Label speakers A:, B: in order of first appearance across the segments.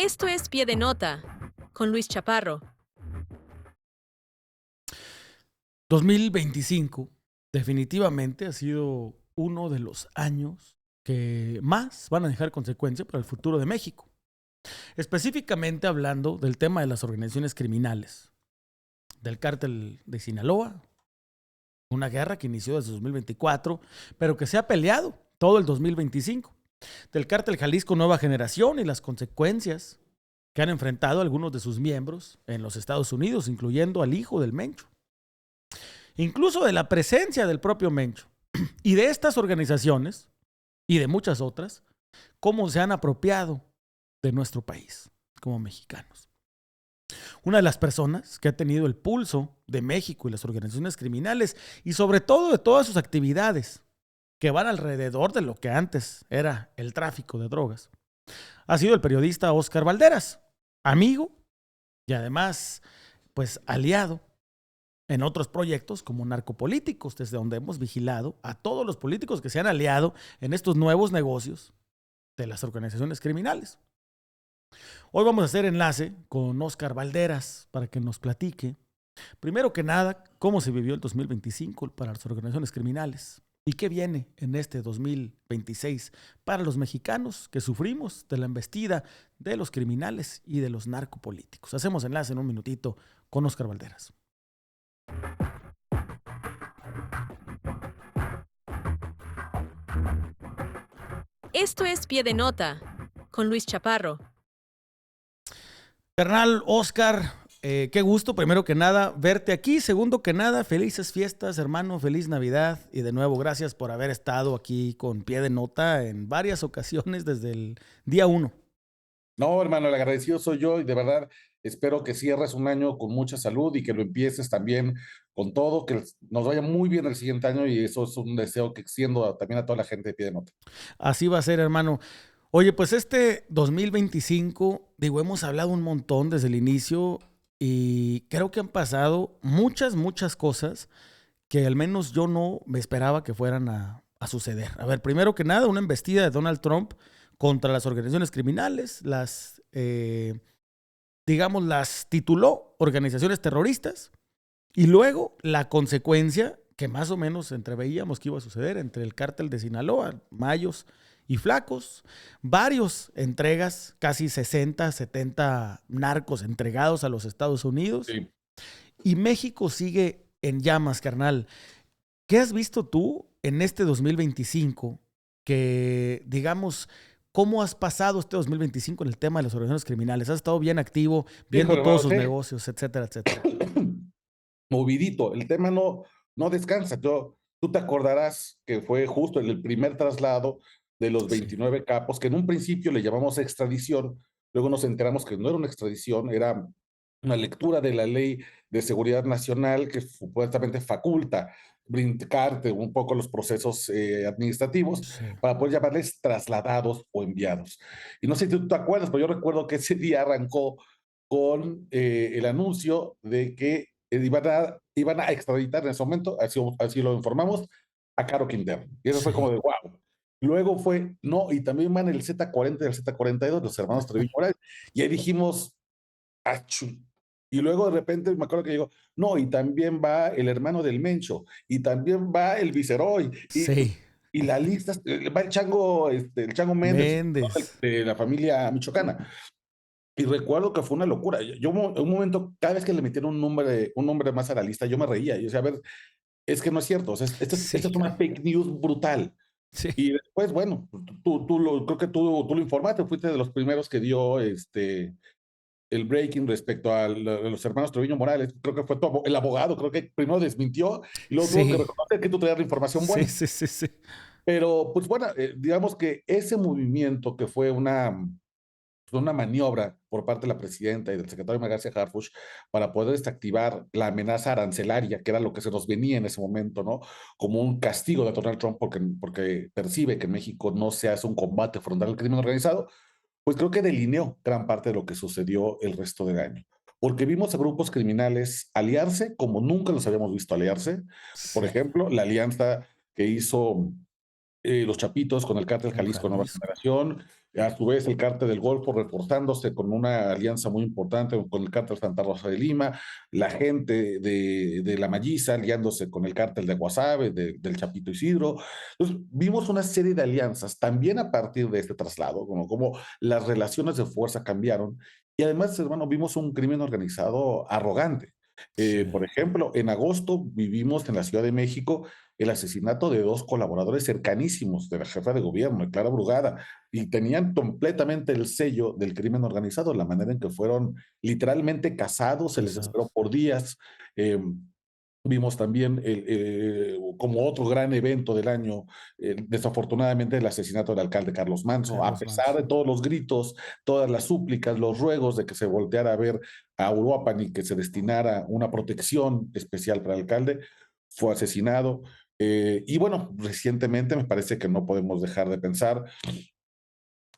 A: Esto es Pie de Nota, con Luis Chaparro.
B: 2025 definitivamente ha sido uno de los años que más van a dejar consecuencia para el futuro de México. Específicamente hablando del tema de las organizaciones criminales, del cártel de Sinaloa, una guerra que inició desde 2024, pero que se ha peleado todo el 2025, del cártel Jalisco Nueva Generación y las consecuencias que han enfrentado algunos de sus miembros en los Estados Unidos, incluyendo al hijo del Mencho. Incluso de la presencia del propio Mencho y de estas organizaciones y de muchas otras, cómo se han apropiado de nuestro país como mexicanos. Una de las personas que ha tenido el pulso de México y las organizaciones criminales y sobre todo de todas sus actividades que van alrededor de lo que antes era el tráfico de drogas, ha sido el periodista Óscar Balderas, amigo y además pues aliado en otros proyectos como narcopolíticos, desde donde hemos vigilado a todos los políticos que se han aliado en estos nuevos negocios de las organizaciones criminales. Hoy vamos a hacer enlace con Óscar Balderas para que nos platique, primero que nada, cómo se vivió el 2025 para las organizaciones criminales y qué viene en este 2026 para los mexicanos que sufrimos de la embestida de los criminales y de los narcopolíticos. Hacemos enlace en un minutito con Óscar Balderas.
A: Esto es Pie de Nota, con Luis Chaparro.
B: Carnal, Óscar, qué gusto, primero que nada, verte aquí. Segundo que nada, felices fiestas, hermano, feliz Navidad. Y de nuevo, gracias por haber estado aquí con Pie de Nota en varias ocasiones desde el día 1.
C: No, hermano, el agradecido soy yo y de verdad espero que cierres un año con mucha salud y que lo empieces también con todo, que nos vaya muy bien el siguiente año y eso es un deseo que extiendo también a toda la gente de Pie de Nota.
B: Así va a ser, hermano. Oye, pues este 2025, digo, hemos hablado un montón desde el inicio y creo que han pasado muchas cosas que al menos yo no me esperaba que fueran a suceder. A ver, primero que nada, una embestida de Donald Trump contra las organizaciones criminales, las tituló organizaciones terroristas y luego la consecuencia que más o menos entreveíamos que iba a suceder entre el cártel de Sinaloa, Mayos y Flacos, varios entregas, casi 60, 70 narcos entregados a los Estados Unidos.
C: Sí.
B: Y México sigue en llamas, carnal. ¿Qué has visto tú en este 2025? Que, digamos, ¿cómo has pasado este 2025 en el tema de las organizaciones criminales? ¿Has estado bien activo, viendo
C: Híjole,
B: todos
C: hermano,
B: sus negocios, etcétera, etcétera?
C: movidito, el tema no descansa. Tú te acordarás que fue justo el primer traslado de los
B: Sí.
C: 29 capos, que en un principio le llamamos extradición, luego nos enteramos que no era una extradición, era una lectura de la Ley de Seguridad Nacional que supuestamente faculta brincarte un poco los procesos administrativos
B: Sí.
C: para poder llamarles trasladados o enviados. Y no sé si tú te acuerdas, pero yo recuerdo que ese día arrancó con el anuncio de que iban a extraditar en ese momento, así lo informamos, a Caro Quintero. Y eso fue
B: Sí.
C: como de wow. Luego fue, no, y también van el Z40 y el Z42, los hermanos Treviño Morales. Y ahí dijimos, achú. Y luego de repente me acuerdo que llegó, no, y también va el hermano del Mencho, y también va el Viceroy,
B: Sí.
C: y la lista, va el Chango Méndez, ¿no?
B: Méndez.
C: De la familia michoacana. Y recuerdo que fue una locura. Yo en un momento, cada vez que le metieron un nombre más a la lista, yo me reía. Yo decía, a ver, es que no es cierto. O sea, esto
B: Sí,
C: es una fake news brutal.
B: sí.
C: Y después, bueno, creo que tú lo informaste, fuiste de los primeros que dio el breaking respecto a los hermanos Treviño Morales. Creo que fue el abogado, creo que primero desmintió y luego tuvo que
B: Sí.
C: reconocer que tú traías la información
B: Sí,
C: buena.
B: sí, sí, sí.
C: Pero, pues bueno, digamos que ese movimiento que fue una maniobra por parte de la presidenta y del secretario García Harfuch para poder desactivar la amenaza arancelaria, que era lo que se nos venía en ese momento, ¿no? Como un castigo de Donald Trump porque percibe que en México no se hace un combate frontal al crimen organizado, pues creo que delineó gran parte de lo que sucedió el resto del año. Porque vimos a grupos criminales aliarse como nunca los habíamos visto aliarse. Por
B: Sí.
C: ejemplo, la alianza que hizo los Chapitos con el cártel
B: Con
C: Jalisco Nueva
B: Jalisco.
C: Generación, A su vez, el cártel del Golfo reforzándose con una alianza muy importante con el cártel Santa Rosa de Lima, la gente de La Malliza aliándose con el cártel de Guasave, del Chapito Isidro. Entonces, vimos una serie de alianzas también a partir de este traslado, como las relaciones de fuerza cambiaron. Y además, hermano, vimos un crimen organizado arrogante.
B: Sí,
C: Por ejemplo, en agosto vivimos en la Ciudad de México el asesinato de dos colaboradores cercanísimos de la jefa de gobierno, Clara Brugada, y tenían completamente el sello del crimen organizado, la manera en que fueron literalmente casados, se les esperó
B: casados.
C: por días. Eh, Vimos también como otro gran evento del año, desafortunadamente, el asesinato del alcalde Carlos Manso. A
B: Carlos
C: pesar
B: Manso.
C: de todos los gritos, todas las súplicas, los ruegos de que se volteara a ver a Uruapan y que se destinara una protección especial para el alcalde, fue asesinado. Y bueno, recientemente me parece que no podemos dejar de pensar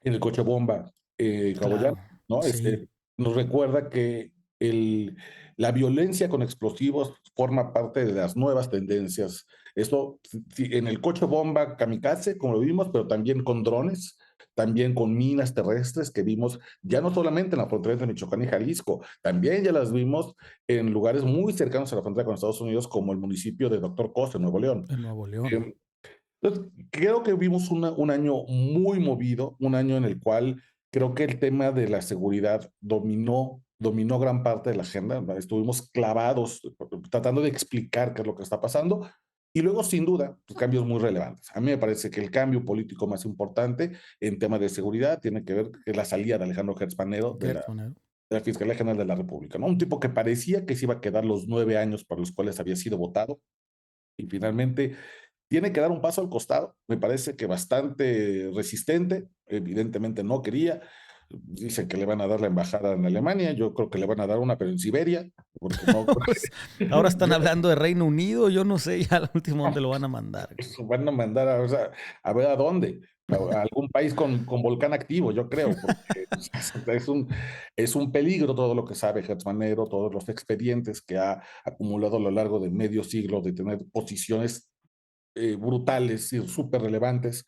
C: en el coche bomba Caboyán,
B: Claro,
C: ¿no?
B: sí.
C: Nos recuerda que el, la violencia con explosivos forma parte de las nuevas tendencias. Esto en el coche bomba kamikaze, como lo vimos, pero también con drones, también con minas terrestres que vimos ya no solamente en la frontera entre Michoacán y Jalisco, también ya las vimos en lugares muy cercanos a la frontera con Estados Unidos, como el municipio de Doctor Cos, en Nuevo León.
B: En Nuevo León.
C: Eh, entonces, creo que vimos un año muy movido, un año en el cual creo que el tema de la seguridad dominó gran parte de la agenda. ¿Verdad? Estuvimos clavados tratando de explicar qué es lo que está pasando. Y luego, sin duda, pues, cambios muy relevantes. A mí me parece que el cambio político más importante en tema de seguridad tiene que ver con la salida de Alejandro Gertz Manero
B: Gertz Manero.
C: de la Fiscalía General de la República, ¿no? Un tipo que parecía que se iba a quedar los 9 años por los cuales había sido votado y finalmente tiene que dar un paso al costado, me parece que bastante resistente, evidentemente no quería, dice que le van a dar la embajada en Alemania, yo creo que le van a dar una, pero en Siberia, porque no,
B: Pues, ahora están
C: yo,
B: hablando de Reino Unido, yo no sé ya al último dónde lo van a mandar.
C: van a mandar a, o sea, a ver a dónde, a algún país con volcán activo, yo creo, porque es un peligro todo lo que sabe Hertzmanero, todos los expedientes que ha acumulado a lo largo de medio siglo de tener posiciones brutales y súper relevantes.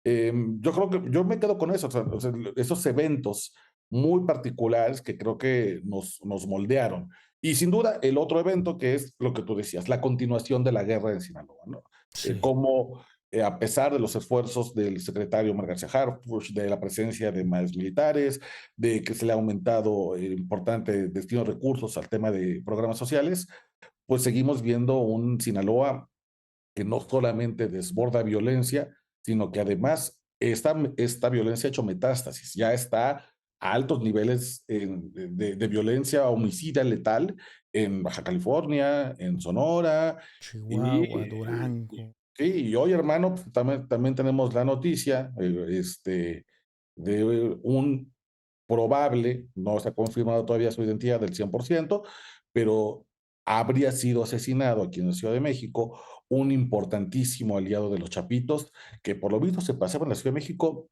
C: Yo creo que yo me quedo con eso, o sea, esos eventos muy particulares que creo que nos moldearon. Y sin duda, el otro evento que es lo que tú decías, la continuación de la guerra en Sinaloa, ¿no?
B: Sí.
C: Cómo, a pesar de los esfuerzos del secretario Omar García Harfuch, de la presencia de más militares, de que se le ha aumentado importante destino de recursos al tema de programas sociales, pues seguimos viendo un Sinaloa que no solamente desborda violencia, sino que además esta violencia ha hecho metástasis, ya está a altos niveles de violencia homicida letal en Baja California, en Sonora,
B: Chihuahua,
C: y,
B: Durango.
C: sí, y hoy, hermano, pues, también tenemos la noticia de un probable, no se ha confirmado todavía su identidad del 100%, pero habría sido asesinado aquí en la Ciudad de México un importantísimo aliado de los Chapitos, que por lo visto se pasaba en la Ciudad de México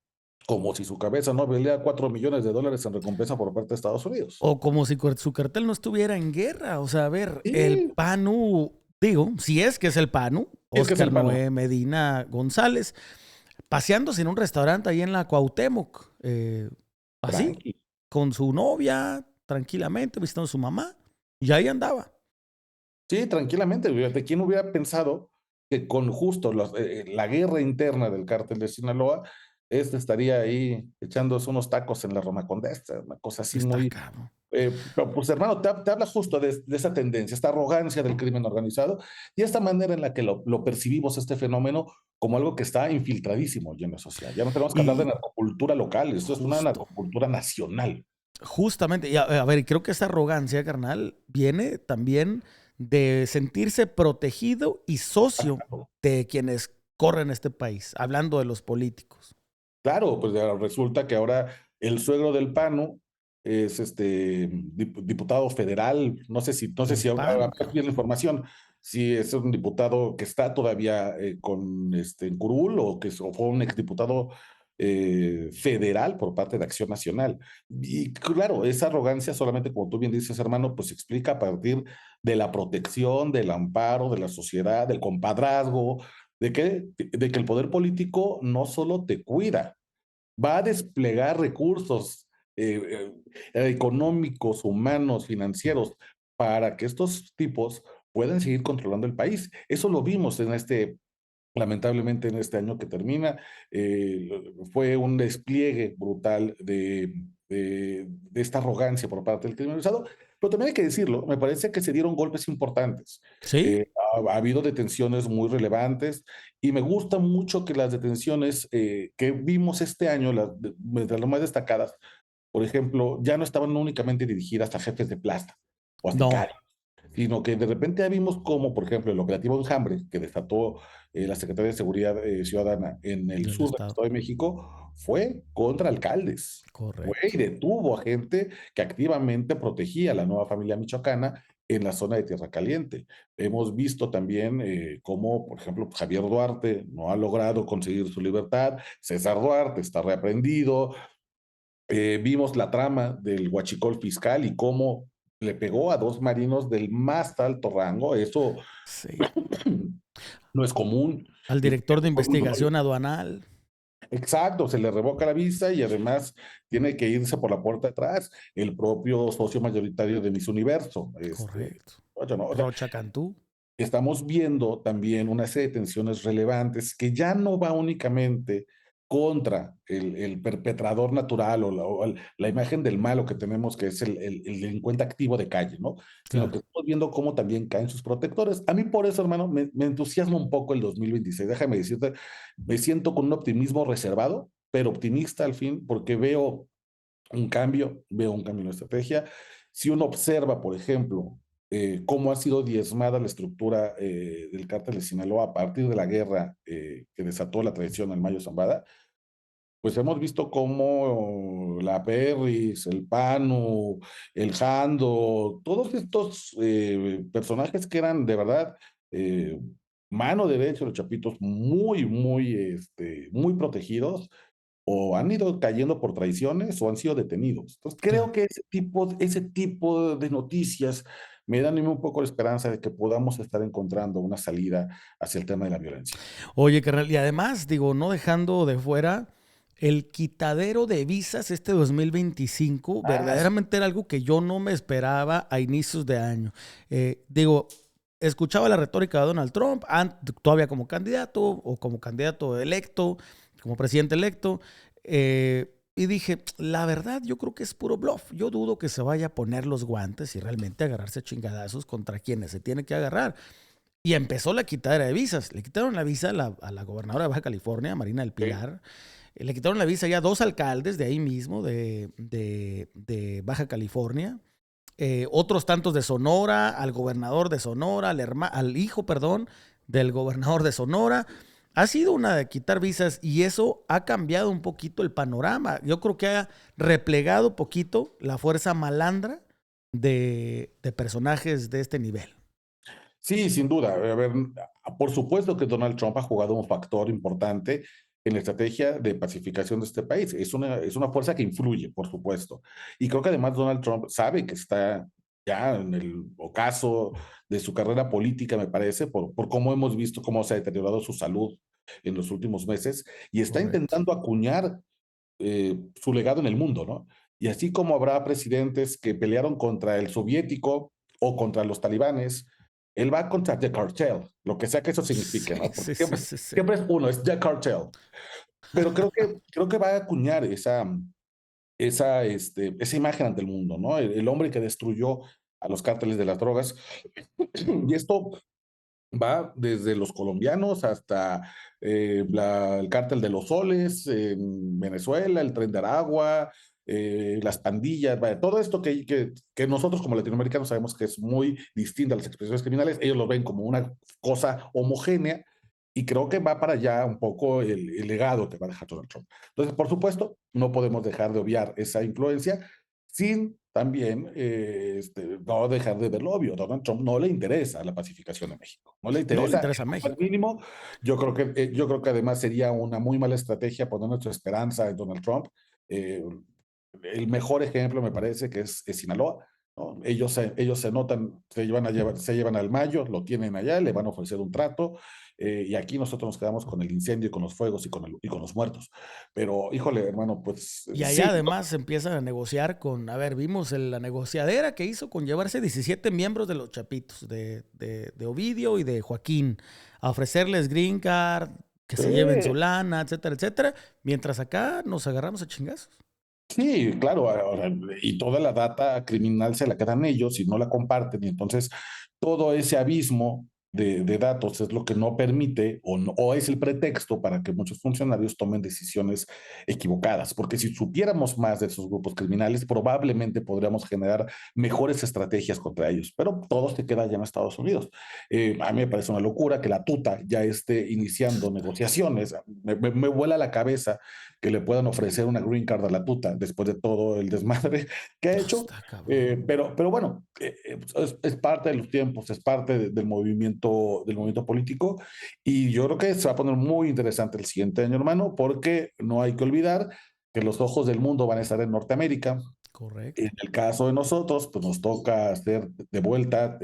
C: como si su cabeza no valía $4 millones en recompensa por parte de Estados Unidos.
B: O como si su cartel no estuviera en guerra. O sea, a ver, el
C: Sí,
B: PANU, digo, si es que es el PANU,
C: es que es el
B: Oscar
C: pano.
B: Noé Medina González, paseándose en un restaurante ahí en la Cuauhtémoc, así,
C: Tranqui.
B: con su novia, tranquilamente, visitando a su mamá, y ahí andaba.
C: Sí, tranquilamente. ¿De quién hubiera pensado que con justo la guerra interna del cártel de Sinaloa, estaría ahí echándose unos tacos en la Roma Condesa, una cosa así
B: Está
C: muy.
B: cabrón.
C: Pero, pues hermano, te habla justo de esa tendencia, esta arrogancia del crimen organizado y esta manera en la que lo percibimos, este fenómeno, como algo que está infiltradísimo ya en la sociedad. Ya no tenemos que hablar de
B: Y
C: narcocultura local, esto es una
B: justo,
C: narcocultura nacional.
B: justamente, y a ver, creo que esta arrogancia, carnal, viene también de sentirse protegido y socio de quienes corren este país, hablando de los políticos.
C: Claro, pues resulta que ahora el suegro del PANU es diputado federal, no sé
B: Del
C: si
B: PAN,
C: ahora
B: cabrón.
C: bien la información, si es un diputado que está todavía en curul o fue un exdiputado federal por parte de Acción Nacional. Y claro, esa arrogancia solamente, como tú bien dices, hermano, pues se explica a partir de la protección, del amparo de la sociedad, del compadrazgo, de que el poder político no solo te cuida, va a desplegar recursos económicos, humanos, financieros, para que estos tipos puedan seguir controlando el país. Eso lo vimos en lamentablemente en este año que termina, fue un despliegue brutal de esta arrogancia por parte del crimen organizado, pero también hay que decirlo, me parece que se dieron golpes importantes.
B: ¿Sí?
C: Ha habido detenciones muy relevantes y me gusta mucho que las detenciones que vimos este año, de las más destacadas, por ejemplo, ya no estaban únicamente dirigidas a jefes de plasta o a
B: No,
C: sicarios, sino que de repente ya vimos como, por ejemplo, el operativo Enjambre, que desató la Secretaría de Seguridad Ciudadana en el
B: del
C: sur del
B: Estado.
C: Estado de México, fue contra alcaldes. Fue y
B: Correcto.
C: detuvo a gente que activamente protegía a la nueva familia michoacana en la zona de Tierra Caliente. Hemos visto también cómo, por ejemplo, Javier Duarte no ha logrado conseguir su libertad, César Duarte está reaprendido, vimos la trama del huachicol fiscal y cómo le pegó a dos marinos del más alto rango. Eso
B: Sí.
C: no es común.
B: Al
C: Y
B: director de
C: fue un rollo.
B: investigación aduanal.
C: Exacto, se le revoca la visa y además tiene que irse por la puerta de atrás. El propio socio mayoritario de Miss Universo.
B: Correcto.
C: Oye, no, o sea,
B: Rocha Cantú.
C: estamos viendo también una serie de tensiones relevantes que ya no va únicamente contra el perpetrador natural o la imagen del malo que tenemos, que es el delincuente activo de calle, ¿no? Sino que
B: Claro.
C: estamos viendo cómo también caen sus protectores. A mí por eso, hermano, me entusiasma un poco el 2026. Déjame decirte, me siento con un optimismo reservado, pero optimista al fin, porque veo un cambio en la estrategia. Si uno observa, por ejemplo, cómo ha sido diezmada la estructura del cártel de Sinaloa a partir de la guerra que desató la traición al Mayo Zambada, pues hemos visto cómo la Perris, el Panu, el Jando, todos estos personajes que eran de verdad eh, mano derecha de los chapitos, muy protegidos, o han ido cayendo por traiciones o han sido detenidos. Entonces, creo
B: Claro.
C: que ese tipo de noticias me dan a mí un poco la esperanza de que podamos estar encontrando una salida hacia el tema de la violencia.
B: Oye, carnal, y además, digo, no dejando de fuera el quitadero de visas este 2025,
C: Ah, sí,
B: verdaderamente era algo que yo no me esperaba a inicios de año. Digo, escuchaba la retórica de Donald Trump, todavía como candidato o como candidato electo, como presidente electo, y dije, la verdad, yo creo que es puro bluff. Yo dudo que se vaya a poner los guantes y realmente agarrarse a chingadazos contra quienes se tiene que agarrar. Y empezó la quitadera de visas. Le quitaron la visa a la gobernadora de Baja California, Marina del
C: sí.
B: Pilar. Le quitaron la visa ya a dos alcaldes de ahí mismo, de Baja California. Otros tantos de Sonora, al gobernador de Sonora, al hijo, perdón, del gobernador de Sonora. Ha sido una de quitar visas y eso ha cambiado un poquito el panorama. Yo creo que ha replegado un poquito la fuerza malandra de personajes de este nivel.
C: Sí, sin duda. A ver, por supuesto que Donald Trump ha jugado un factor importante en la estrategia de pacificación de este país. Es una fuerza que influye, por supuesto. Y creo que además Donald Trump sabe que está ya en el ocaso de su carrera política, me parece, por cómo hemos visto cómo se ha deteriorado su salud en los últimos meses, y está
B: Correcto.
C: intentando acuñar su legado en el mundo, ¿no? Y así como habrá presidentes que pelearon contra el soviético o contra los talibanes, él va contra The Cartel, lo que sea que eso signifique,
B: Sí,
C: ¿no? Porque
B: sí, sí,
C: siempre,
B: sí, sí.
C: siempre es uno, es The Cartel. Pero creo que va a acuñar esa imagen ante el mundo, ¿no? El hombre que destruyó a los cárteles de las drogas. Y esto va desde los colombianos hasta el cártel de los soles en Venezuela, el Tren de Aragua, las pandillas, vaya, todo esto que nosotros como latinoamericanos sabemos que es muy distinto a las expresiones criminales, ellos lo ven como una cosa homogénea y creo que va para allá un poco el legado que va a dejar Donald Trump. Entonces, por supuesto, no podemos dejar de obviar esa influencia sin también no dejar de ver lo obvio. Donald Trump no le interesa la pacificación de México, no le
B: No le
C: interesa
B: interesa a
C: en lo más
B: México.
C: mínimo. Yo creo que además sería una muy mala estrategia poner nuestra esperanza en Donald Trump. Eh, el mejor ejemplo me parece que es Sinaloa. ¿no? Ellos se notan, se llevan al Mayo, lo tienen allá, le van a ofrecer un trato, y aquí nosotros nos quedamos con el incendio y con los fuegos y con los muertos. Pero, híjole, hermano, pues
B: Y
C: sí,
B: allá además empiezan a negociar con, a ver, vimos la negociadera que hizo con llevarse 17 miembros de los Chapitos, de Ovidio y de Joaquín, a ofrecerles green card, que se lleven su lana, etcétera, etcétera, mientras acá nos agarramos a chingazos.
C: sí, claro, ahora, y toda la data criminal se la quedan ellos y no la comparten, y entonces todo ese abismo de datos es lo que no permite o es el pretexto para que muchos funcionarios tomen decisiones equivocadas, porque si supiéramos más de esos grupos criminales, probablemente podríamos generar mejores estrategias contra ellos, pero todo se queda allá en Estados Unidos. A mí me parece una locura que la tuta ya esté iniciando negociaciones, me vuela la cabeza que le puedan ofrecer una green card a la tuta después de todo el desmadre que ha hecho.
B: Está cabrón.
C: Pero bueno, es parte de los tiempos, es parte del movimiento político, y yo creo que se va a poner muy interesante el siguiente año, hermano, porque no hay que olvidar que los ojos del mundo van a estar en Norteamérica. En
B: Correcto.
C: el caso de nosotros, pues nos toca hacer de vuelta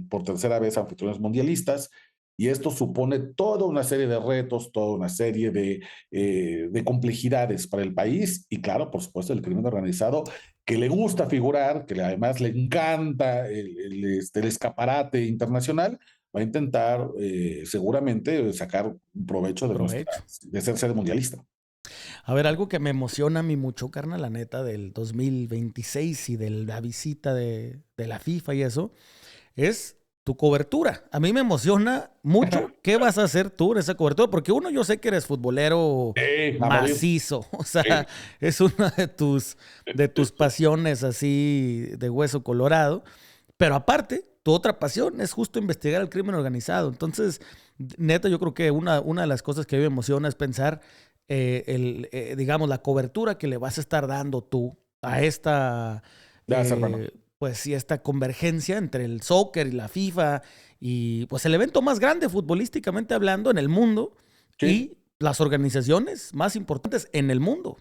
C: por tercera vez anfitriones mundialistas, y esto supone toda una serie de retos, toda una serie de complejidades para el país, y claro, por supuesto, el crimen organizado, que le gusta figurar, que además le encanta el escaparate internacional, va a intentar seguramente sacar un provecho
B: Provecho.
C: de ser sede mundialista.
B: A ver, algo que me emociona a mí mucho, carnal, la neta, del 2026 y de la visita de la FIFA y eso, es tu cobertura. A mí me emociona mucho qué vas a hacer tú en esa cobertura, porque uno, yo sé que eres futbolero
C: A morir.
B: macizo, o sea,
C: Eh,
B: es una de tus pasiones así de hueso colorado, pero aparte, tu otra pasión es justo investigar el crimen organizado. Entonces, neta, yo creo que una de las cosas que a mí me emociona es pensar, digamos, la cobertura que le vas a estar dando tú a esta,
C: Gracias, hermano.
B: pues sí, esta convergencia entre el soccer y la FIFA y pues el evento más grande futbolísticamente hablando en el mundo
C: Sí,
B: y las organizaciones más importantes en el mundo,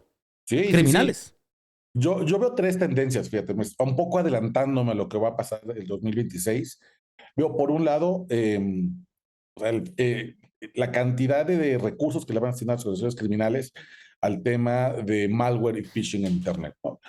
C: sí, sí, sí.
B: criminales.
C: Yo veo tres tendencias, fíjate, un poco adelantándome a lo que va a pasar el 2026. Veo, por un lado, o sea, la cantidad de recursos que le van a asignar a las organizaciones criminales al tema de malware y phishing en Internet, ¿no?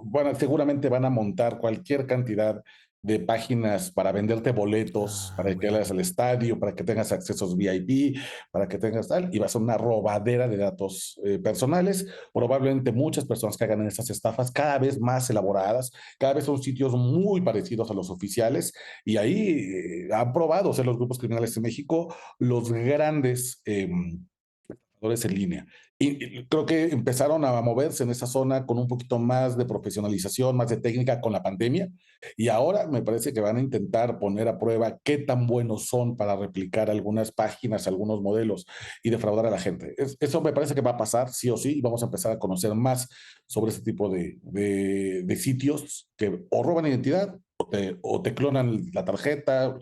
C: Bueno, seguramente van a montar cualquier cantidad de páginas para venderte boletos,
B: Ah,
C: para que vayas
B: güey.
C: al estadio, para que tengas accesos VIP, para que tengas tal, y va a ser una robadera de datos personales. Probablemente muchas personas que hagan esas estafas cada vez más elaboradas, cada vez son sitios muy parecidos a los oficiales, y ahí han probado ser los grupos criminales en México los grandes en línea. Y creo que empezaron a moverse en esa zona con un poquito más de profesionalización, más de técnica con la pandemia, y ahora me parece que van a intentar poner a prueba qué tan buenos son para replicar algunas páginas, algunos modelos y defraudar a la gente. Eso me parece que va a pasar sí o sí, y vamos a empezar a conocer más sobre ese tipo de sitios que o roban identidad o te clonan la tarjeta.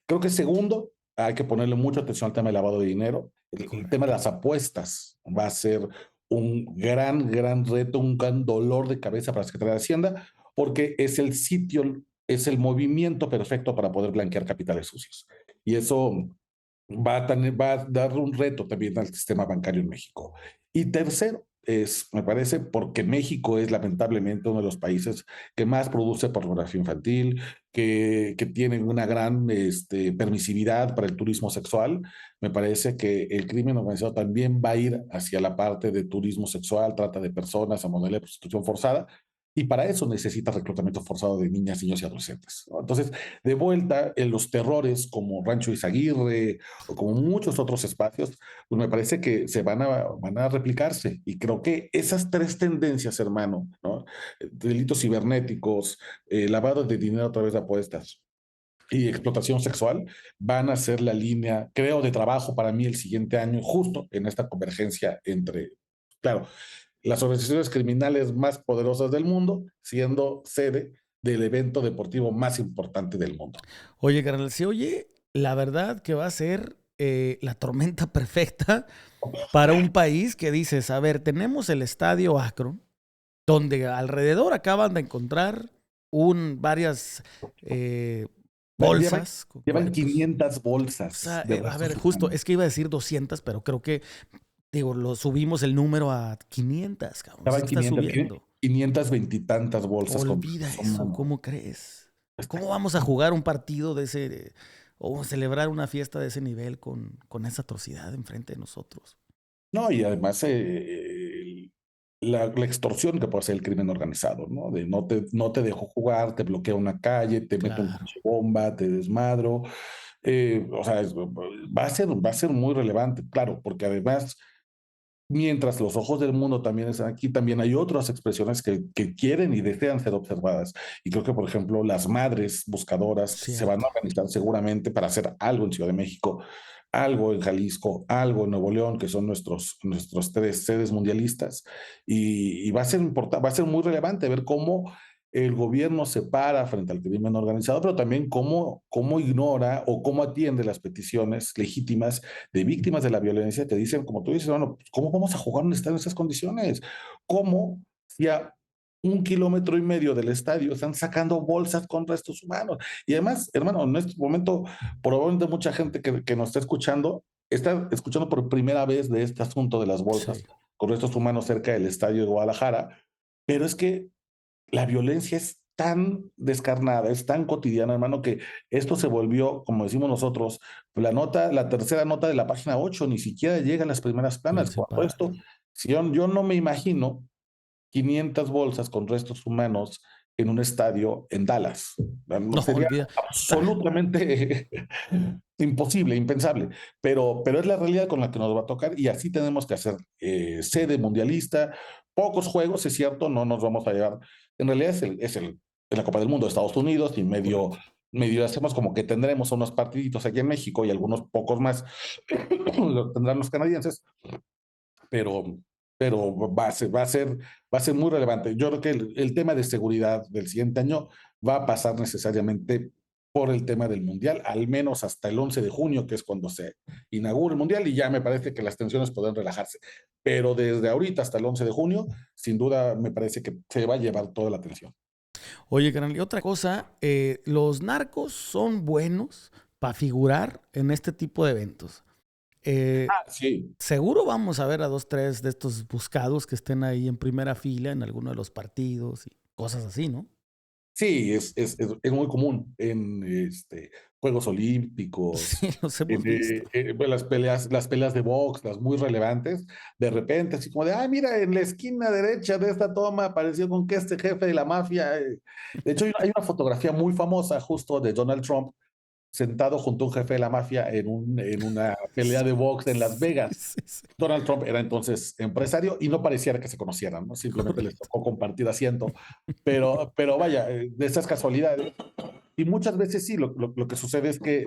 C: Creo que segundo, hay que ponerle mucha atención al tema del lavado de dinero. El tema de
B: Correcto.
C: las apuestas va a ser un gran reto, un gran dolor de cabeza para la Secretaría de Hacienda, porque es el sitio, es el movimiento perfecto para poder blanquear capitales sucios. Y eso va a dar un reto también al sistema bancario en México. Y tercero, me parece, porque México es lamentablemente uno de los países que más produce pornografía infantil, que tienen una gran permisividad para el turismo sexual. Me parece que el crimen organizado también va a ir hacia la parte de turismo sexual, trata de personas, a modelo de prostitución forzada, y para eso necesita reclutamiento forzado de niñas, niños y adolescentes, ¿no? Entonces, de vuelta, en los terrores como Rancho Izaguirre o como muchos otros espacios, pues me parece que van a replicarse. Y creo que esas tres tendencias, hermano, ¿no? Delitos cibernéticos, lavado de dinero a través de apuestas y explotación sexual, van a ser la línea, creo, de trabajo para mí el siguiente año, justo en esta convergencia entre, claro, las organizaciones criminales más poderosas del mundo, siendo sede del evento deportivo más importante del mundo.
B: Oye, carnal, se oye, la verdad que va a ser la tormenta perfecta para un país que dices, a ver, tenemos el estadio Akron, donde alrededor acaban de encontrar varias bolsas.
C: Llevan
B: Pues,
C: 500
B: o
C: bolsas
B: sea,
C: de
B: a
C: restos
B: ver, justo,
C: humanos.
B: es que iba a decir 200, pero creo que, digo, lo subimos el número a 500, cabrón. Sí
C: Llevan
B: está
C: 500,
B: subiendo.
C: 520 y tantas bolsas con
B: Olvida
C: restos
B: eso,
C: humanos.
B: ¿cómo crees?
C: Está
B: ¿Cómo vamos a jugar un partido de ese, o celebrar una fiesta de ese nivel con esa atrocidad enfrente de nosotros?
C: No, y además la extorsión que puede hacer el crimen organizado, ¿no? De no te dejo jugar, te bloqueo una calle, te meto un
B: Claro.
C: coche bomba, te desmadro. O sea, va a ser muy relevante, claro, porque además, mientras los ojos del mundo también están aquí, también hay otras expresiones que quieren y desean ser observadas. Y creo que, por ejemplo, las madres buscadoras se van a
B: Cierto.
C: organizar seguramente para hacer algo en Ciudad de México, algo en Jalisco, algo en Nuevo León, que son nuestros tres sedes mundialistas. Y va a ser importante, va a ser muy relevante ver cómo el gobierno se para frente al crimen organizado, pero también cómo ignora o cómo atiende las peticiones legítimas de víctimas de la violencia que dicen, como tú dices, bueno, ¿cómo vamos a jugar un estadio en esas condiciones? ¿Cómo si a 1,5 kilómetros del estadio están sacando bolsas con restos humanos? Y además, hermano, en este momento, probablemente mucha gente que nos está escuchando por primera vez de este asunto de las bolsas
B: Sí.
C: con restos humanos cerca del estadio de Guadalajara, pero es que la violencia es tan descarnada, es tan cotidiana, hermano, que esto se volvió, como decimos nosotros, la tercera nota de la página 8, ni siquiera llega a las primeras planas. Cuando
B: Principal.
C: esto, si yo no me imagino 500 bolsas con restos humanos en un estadio en Dallas. No
B: No,
C: sería
B: olvida.
C: absolutamente imposible, impensable, pero es la realidad con la que nos va a tocar y así tenemos que hacer sede mundialista, pocos juegos, es cierto, no nos vamos a llevar, en realidad es la Copa del Mundo de Estados Unidos y
B: Correcto.
C: medio hacemos como que tendremos unos partiditos aquí en México y algunos pocos más lo tendrán los canadienses, pero, pero va a ser muy relevante. Yo creo que el tema de seguridad del siguiente año va a pasar necesariamente por el tema del Mundial, al menos hasta el 11 de junio, que es cuando se inaugura el Mundial, y ya me parece que las tensiones podrán relajarse. Pero desde ahorita hasta el 11 de junio, sin duda me parece que se va a llevar toda la atención.
B: Oye, carnal, y otra cosa, los narcos son buenos para figurar en este tipo de eventos. Eh,
C: Sí,
B: Seguro vamos a ver a dos, tres de estos buscados que estén ahí en primera fila en alguno de los partidos y cosas así, ¿no?
C: sí, es muy común en Juegos
B: Sí,
C: Olímpicos,
B: los hemos visto.
C: pues, las peleas de box, las muy relevantes, de repente, así como de, ay, mira, en la esquina derecha de esta toma apareció con que este jefe de la mafia. De hecho, hay una fotografía muy famosa justo de Donald Trump sentado junto a un jefe de la mafia en una pelea de box en Las
B: Sí,
C: Vegas.
B: sí, sí.
C: Donald Trump era entonces empresario y no pareciera que se conocieran, ¿no? Simplemente les
B: Correcto.
C: tocó compartir asiento. Pero vaya, de esas casualidades. Y muchas veces sí, lo que sucede es que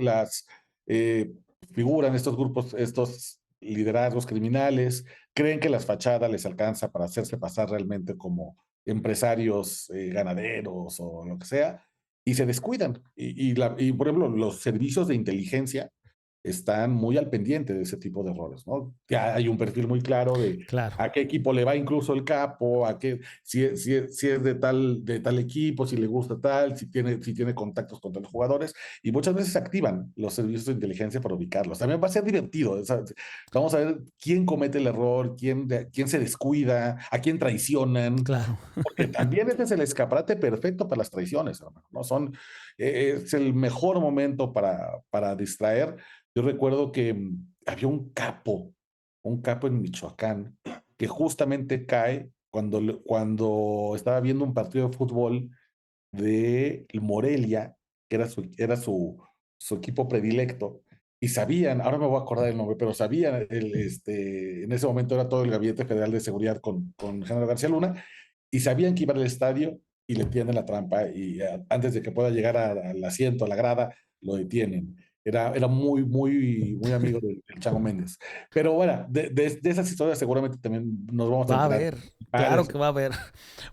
C: eh, figuran estos grupos, estos liderazgos criminales, creen que las fachadas les alcanza para hacerse pasar realmente como empresarios ganaderos o lo que sea, y se descuidan. Y por ejemplo, los servicios de inteligencia están muy al pendiente de ese tipo de errores, ¿no? Ya hay un perfil muy claro de
B: Claro.
C: a qué equipo le va incluso el capo, si es de tal equipo, si le gusta tal, si tiene contactos con los jugadores, y muchas veces se activan los servicios de inteligencia para ubicarlos. También va a ser divertido, o sea, vamos a ver quién comete el error, quién se descuida, a quién traicionan,
B: Claro.
C: porque también este es el escaparate perfecto para las traiciones, hermano, ¿no? Es el mejor momento para distraer. Yo recuerdo que había un capo en Michoacán, que justamente cae cuando estaba viendo un partido de fútbol de Morelia, que su equipo predilecto, y sabían, ahora me voy a acordar el nombre, pero sabían, en ese momento era todo el Gabinete Federal de Seguridad con Genaro García Luna, y sabían que iba al estadio y le tienden la trampa, y antes de que pueda llegar al asiento, a la grada, lo detienen. Era muy, muy, muy amigo del Chango Méndez. Pero bueno, de esas historias seguramente también nos vamos a
B: Va a
C: enterar
B: haber, claro
C: varias.
B: que va a haber.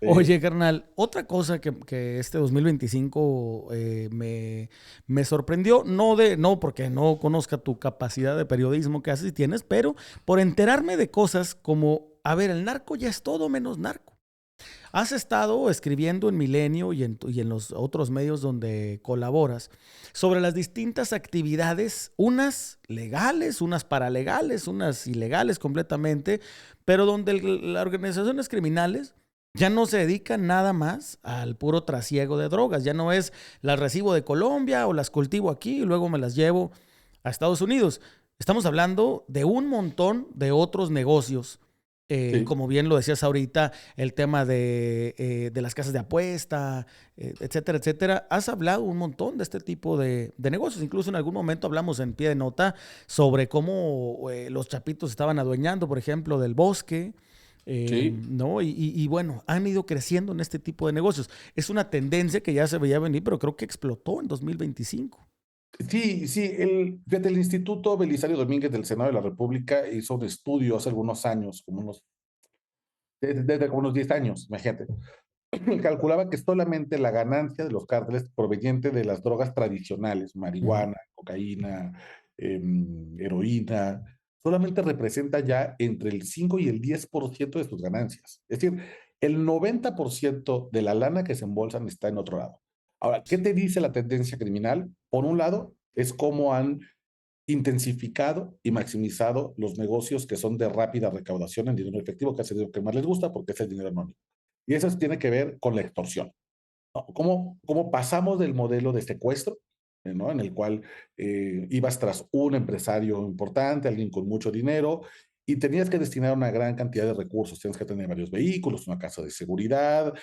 C: eh,
B: Oye, carnal, otra cosa que este 2025 me sorprendió, no porque no conozca tu capacidad de periodismo que haces y tienes, pero por enterarme de cosas como, a ver, el narco ya es todo menos narco. Has estado escribiendo en Milenio y en los otros medios donde colaboras sobre las distintas actividades, unas legales, unas paralegales, unas ilegales completamente, pero donde las organizaciones criminales ya no se dedican nada más al puro trasiego de drogas. Ya no es las recibo de Colombia o las cultivo aquí y luego me las llevo a Estados Unidos. Estamos hablando de un montón de otros negocios.
C: Sí.
B: Como bien lo decías ahorita, el tema de las casas de apuesta, etcétera, etcétera. Has hablado un montón de este tipo de negocios. Incluso en algún momento hablamos en pie de nota sobre cómo los chapitos estaban adueñando, por ejemplo, del bosque.
C: Sí,
B: ¿No? Y bueno, han ido creciendo en este tipo de negocios. Es una tendencia que ya se veía venir, pero creo que explotó en 2025.
C: sí, sí. Fíjate, el Instituto Belisario Domínguez del Senado de la República hizo un estudio hace algunos años, desde como unos 10 años, imagínate. Calculaba que solamente la ganancia de los cárteles proveniente de las drogas tradicionales,
B: Ujú.
C: marihuana, cocaína, heroína, solamente representa ya entre el 5 y el 10% de sus ganancias. Es decir, el 90% de la lana que se embolsan está en otro lado. Ahora, ¿qué te dice la tendencia criminal? Por un lado, es cómo han intensificado y maximizado los negocios que son de rápida recaudación en dinero efectivo, que es el dinero que más les gusta porque es el dinero anónimo. Y eso tiene que ver con la extorsión, ¿no? ¿Cómo pasamos del modelo de secuestro, ¿no? En el cual ibas tras un empresario importante, alguien con mucho dinero, y tenías que destinar una gran cantidad de recursos. Tienes que tener varios vehículos, una casa de seguridad,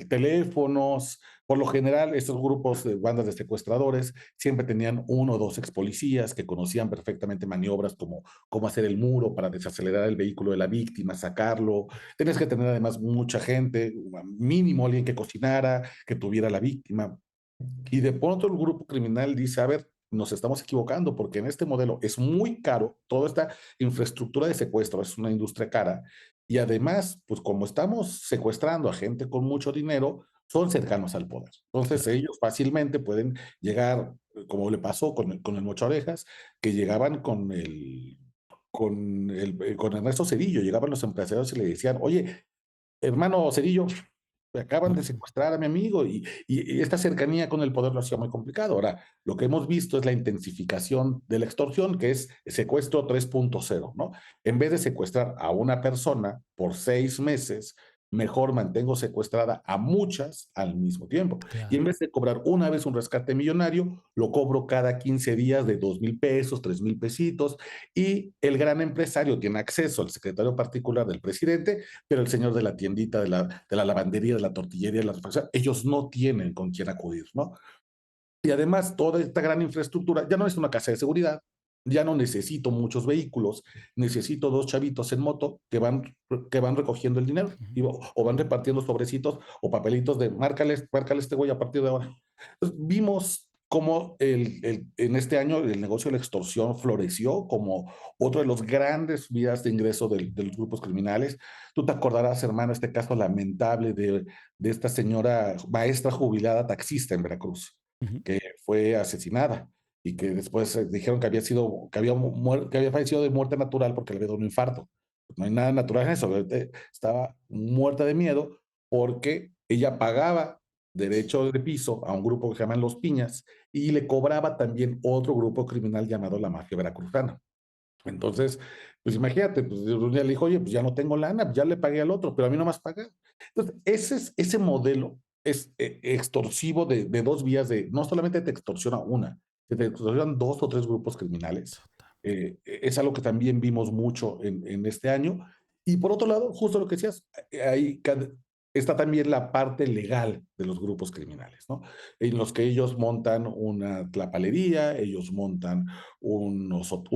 C: teléfonos. Por lo general, estos grupos de bandas de secuestradores siempre tenían uno o dos ex policías que conocían perfectamente maniobras como cómo hacer el muro para desacelerar el vehículo de la víctima, sacarlo. Tenías que tener además mucha gente, mínimo alguien que cocinara, que tuviera la víctima. Y de pronto el grupo criminal dice, a ver, nos estamos equivocando porque en este modelo es muy caro, toda esta infraestructura de secuestro es una industria cara. Y además, pues como estamos secuestrando a gente con mucho dinero, son cercanos al poder. Entonces
B: Claro.
C: ellos fácilmente pueden llegar, como le pasó con el Mocho Orejas, que llegaban con Ernesto Cedillo, llegaban los empresarios y le decían, oye, hermano Cedillo, me acaban de
B: Ujú.
C: secuestrar a mi amigo y esta cercanía con el poder lo hacía muy complicado. Ahora, lo que hemos visto es la intensificación de la extorsión, que es secuestro 3.0, ¿no? En vez de secuestrar a una persona por 6 meses, mejor mantengo secuestrada a muchas al mismo tiempo. Y en
B: Claro.
C: vez de cobrar una vez un rescate millonario, lo cobro cada 15 días de 2,000 pesos, 3,000 pesitos, y el gran empresario tiene acceso al secretario particular del presidente, pero el señor de la tiendita, de la lavandería, de la tortillería, de la refacción, ellos no tienen con quién acudir, ¿no? Y además, toda esta gran infraestructura, ya no es una casa de seguridad, ya no necesito muchos vehículos, necesito dos chavitos en moto que van recogiendo el dinero
B: Ujú.
C: o van repartiendo sobrecitos o papelitos de márcale este güey a partir de ahora. Entonces, vimos cómo en este año el negocio de la extorsión floreció como otro de los grandes vías de ingreso de los grupos criminales. Tú te acordarás, hermano, este caso lamentable de esta señora maestra jubilada taxista en Veracruz,
B: Ujú.
C: que fue asesinada y que después dijeron que había fallecido de muerte natural porque le había dado un infarto. No hay nada natural en eso, obviamente estaba muerta de miedo porque ella pagaba derecho de piso a un grupo que se llaman Los Piñas y le cobraba también otro grupo criminal llamado la Mafia Veracruzana. Entonces, pues imagínate, pues un día le dijo, oye, pues ya no tengo lana, pues ya le pagué al otro, pero a mí no me has pagado. Entonces, ese modelo es extorsivo de dos vías, no solamente te extorsiona una, te extorsionan dos o tres grupos criminales. Es algo que también vimos mucho en este año. Y por otro lado, justo lo que decías, ahí está también la parte legal de los grupos criminales, ¿no? En los que ellos montan una tlapalería, ellos montan un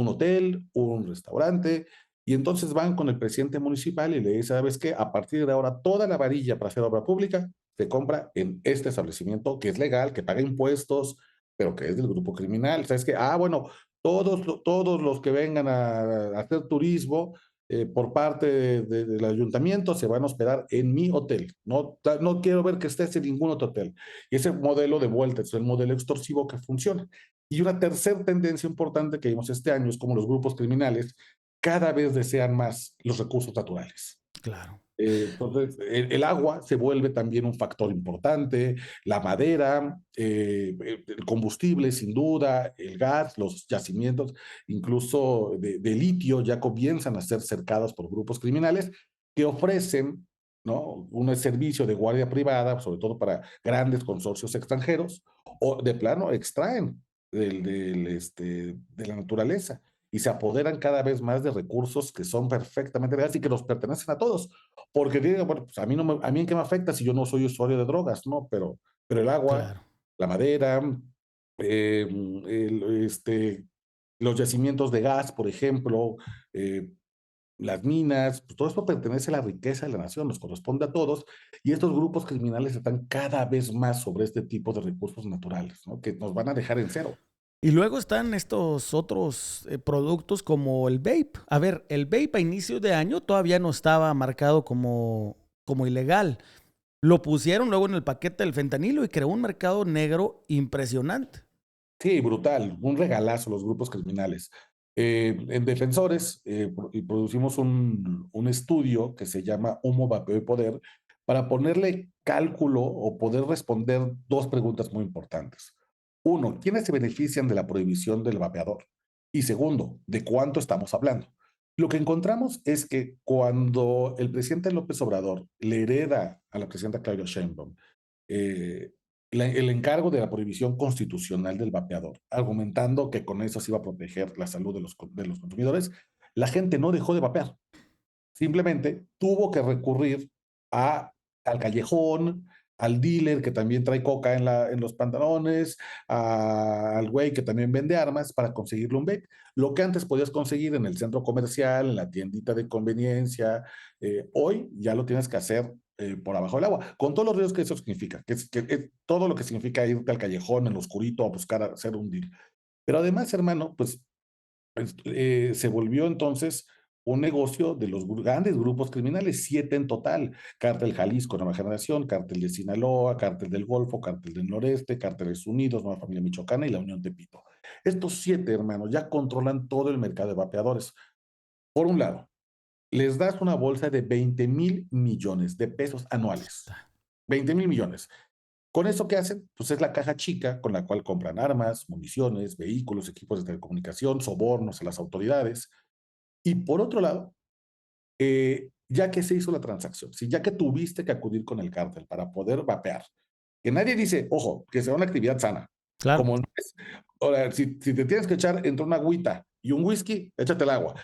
C: hotel, un restaurante, y entonces van con el presidente municipal y le dice, ¿sabes qué? A partir de ahora, toda la varilla para hacer obra pública se compra en este establecimiento que es legal, que paga impuestos, pero que es del grupo criminal. ¿Sabes qué? Ah, bueno, todos los que vengan a hacer turismo por parte del ayuntamiento se van a hospedar en mi hotel. No, no quiero ver que estés en ningún otro hotel. Y ese modelo de vuelta es el modelo extorsivo que funciona. Y una tercera tendencia importante que vimos este año es como los grupos criminales cada vez desean más los recursos naturales.
B: Claro.
C: Entonces, el agua se vuelve también un factor importante, la madera, el combustible, sin duda, el gas, los yacimientos, incluso de litio, ya comienzan a ser cercados por grupos criminales que ofrecen, ¿no?, un servicio de guardia privada, sobre todo para grandes consorcios extranjeros, o de plano extraen de la naturaleza y se apoderan cada vez más de recursos que son perfectamente legales y que nos pertenecen a todos. Porque digo, bueno, pues a mí, no me, a mí en qué me afecta si yo no soy usuario de drogas, ¿no? Pero el agua,
B: Claro.
C: la madera, eh, los yacimientos de gas, por ejemplo, eh, las minas, pues todo esto pertenece a la riqueza de la nación, nos corresponde a todos, y estos grupos criminales están cada vez más sobre este tipo de recursos naturales, ¿no?, que nos van a dejar en cero.
B: Y luego están estos otros productos como el vape. A ver, el vape a inicio de año todavía no estaba marcado como ilegal. Lo pusieron luego en el paquete del fentanilo y creó un mercado negro impresionante.
C: Sí, brutal, un regalazo los grupos criminales. En Defensores y producimos un estudio que se llama Humo, Vapeo y Poder para ponerle cálculo o poder responder dos preguntas muy importantes. Uno, ¿quiénes se benefician de la prohibición del vapeador? Y segundo, ¿de cuánto estamos hablando? Lo que encontramos es que cuando el presidente López Obrador le hereda a la presidenta Claudia Sheinbaum eh, el encargo de la prohibición constitucional del vapeador, argumentando que con eso se iba a proteger la salud de los consumidores, la gente no dejó de vapear. Simplemente tuvo que recurrir a, al callejón, al dealer que también trae coca en los pantalones, al güey que también vende armas para conseguirle un vape. Lo que antes podías conseguir en el centro comercial, en la tiendita de conveniencia, hoy ya lo tienes que hacer por abajo del agua, con todos los riesgos que eso significa, que todo lo que significa irte al callejón, en lo oscurito, a buscar hacer un deal. Pero además, hermano, pues, se volvió entonces un negocio de los grandes grupos criminales, 7 en total: Cártel Jalisco Nueva Generación, Cártel de Sinaloa, Cártel del Golfo, Cártel del Noreste, Cárteles Unidos, Nueva Familia Michoacana y la Unión Tepito. Estos 7 hermanos ya controlan todo el mercado de vapeadores. Por un lado, les das una bolsa de 20,000,000,000 de pesos anuales. 20,000,000,000. ¿Con eso qué hacen? Pues es la caja chica con la cual compran armas, municiones, vehículos, equipos de telecomunicación, sobornos a las autoridades. Y por otro lado, ya que se hizo la transacción, si ya que tuviste que acudir con el cártel para poder vapear, que nadie dice, ojo, que sea una actividad sana,
B: Claro.
C: como no es, ahora, si te tienes que echar entre una agüita y un whisky, échate el agua.